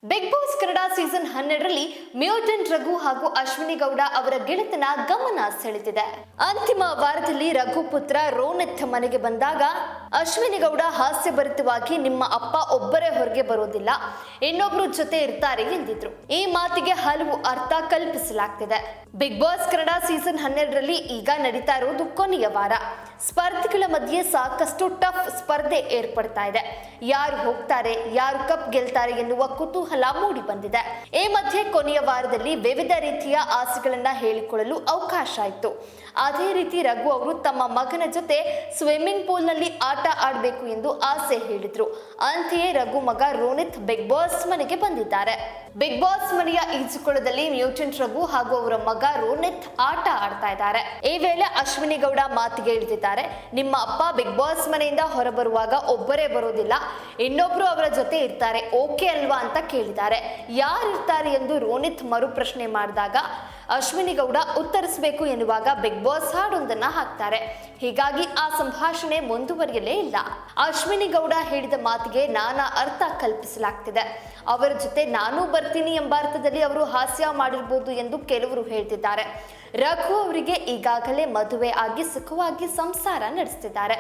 Big Boss Kannada season 12ರಲ್ಲಿ mutant Raghu ಹಾಗೂ ಅಶ್ವಿನಿ ಗೌಡ ಅವರ ಗೆಳೆತನ ಗಮನ ಸೆಳೆದಿದೆ. ಅಂತಿಮ ವಾರದಲ್ಲಿ ರಘು ಪುತ್ರ ರೋನಿತ್ ಮನೆಗೆ ಬಂದಾಗ ಅಶ್ವಿನಿ ಗೌಡ ಹಾಸ್ಯಭರಿತವಾಗಿ ನಿಮ್ಮ ಅಪ್ಪ ಒಬ್ಬರೇ ಹೊರಗೆ ಬರೋದಿಲ್ಲ, ಇನ್ನೊಬ್ರು ಜೊತೆ ಇರ್ತಾರೆ ಎಂದಿದ್ರು. ಈ ಮಾತಿಗೆ ಹಲವು ಅರ್ಥ ಕಲ್ಪಿಸಲಾಗ್ತಿದೆ. ಬಿಗ್ ಬಾಸ್ ಕನ್ನಡ ಸೀಸನ್ 12ರಲ್ಲಿ ಈಗ ನಡೀತಾ ಇರೋದು ಕೊನೆಯ ವಾರ. ಸ್ಪರ್ಧಿಗಳ ಮಧ್ಯೆ ಸಾಕಷ್ಟು ಟಫ್ ಸ್ಪರ್ಧೆ ಏರ್ಪಡ್ತಾ ಇದೆ. ಯಾರು ಹೋಗ್ತಾರೆ, ಯಾರು ಕಪ್ ಗೆಲ್ತಾರೆ ಎನ್ನುವ ಕುತೂಹಲ ಮೂಡಿ ಬಂದಿದೆ. ಈ ಮಧ್ಯೆ ಕೊನೆಯ ವಾರದಲ್ಲಿ ವಿವಿಧ ರೀತಿಯ ಆಸೆಗಳನ್ನ ಹೇಳಿಕೊಳ್ಳಲು ಅವಕಾಶ ಇತ್ತು. ಅದೇ ರೀತಿ ರಘು ಅವರು ತಮ್ಮ ಮಗನ ಜೊತೆ ಸ್ವಿಮ್ಮಿಂಗ್ ಪೂಲ್ ನಲ್ಲಿ ಆಟ ಆಡಬೇಕು ಎಂದು ಆಸೆ ಹೇಳಿದ್ರು. ಅಂತೆಯೇ ರಘು ಮಗ ರೋನಿತ್ ಬಿಗ್ ಬಾಸ್ ಮನೆಗೆ ಬಂದಿದ್ದಾರೆ. ಬಿಗ್ ಬಾಸ್ ಮನೆಯ ಈಜುಕೊಳದಲ್ಲಿ ಮ್ಯೂಟೆಂಟ್ ರಘು ಹಾಗೂ ಅವರ ಮಗ ರೋನಿತ್ ಆಟ ಆಡ್ತಾ ಇದ್ದಾರೆ. ಈ ವೇಳೆ ಅಶ್ವಿನಿ ಗೌಡ ಮಾತಿಗೆ ಇಳಿದಿದ್ದಾರೆ. ನಿಮ್ಮ ಅಪ್ಪ ಬಿಗ್ ಬಾಸ್ ಮನೆಯಿಂದ ಹೊರಬರುವಾಗ ಒಬ್ಬರೇ ಬರೋದಿಲ್ಲ, ಇನ್ನೊಬ್ರು ಅವರ ಜೊತೆ ಇರ್ತಾರೆ, ಓಕೆ ಅಲ್ವಾ ಅಂತ ಕೇಳಿದ್ದಾರೆ. ಯಾರಿರ್ತಾರೆ ಎಂದು ರೋನಿತ್ ಮರು ಪ್ರಶ್ನೆ ಮಾಡಿದಾಗ ಅಶ್ವಿನಿ ಗೌಡ ಉತ್ತರಿಸಬೇಕು ಎನ್ನುವಾಗ ಬಿಗ್ ಬಾಸ್ ಹಾಡೊಂದನ್ನ ಹಾಕ್ತಾರೆ. ಹೀಗಾಗಿ ಆ ಸಂಭಾಷಣೆ ಮುಂದುವರಿಯಲೇ ಇಲ್ಲ. ಅಶ್ವಿನಿ ಗೌಡ ಹೇಳಿದ ಮಾತಿಗೆ ನಾನಾ ಅರ್ಥ ಕಲ್ಪಿಸಲಾಗ್ತಿದೆ. ಅವರ ಜೊತೆ ನಾನು ಬರ್ತೀನಿ ಎಂಬ ಅರ್ಥದಲ್ಲಿ ಅವರು ಹಾಸ್ಯ ಮಾಡಿರ್ಬೋದು ಎಂದು ಕೆಲವರು ಹೇಳ್ತಿದ್ದಾರೆ. ರಘು ಅವರಿಗೆ ಈಗಾಗಲೇ ಮದುವೆ ಆಗಿ ಸುಖವಾಗಿ ಸಂಸಾರ ನಡೆಸ್ತಿದ್ದಾರೆ.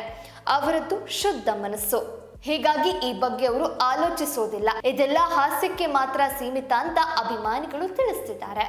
ಅವರದ್ದು ಶುದ್ಧ ಮನಸ್ಸು. ಹೀಗಾಗಿ ಈ ಬಗ್ಗೆ ಅವರು ಆಲೋಚಿಸೋದಿಲ್ಲ. ಇದೆಲ್ಲ ಹಾಸ್ಯಕ್ಕೆ ಮಾತ್ರ ಸೀಮಿತ ಅಂತ ಅಭಿಮಾನಿಗಳು ತಿಳಿಸ್ತಿದ್ದಾರೆ.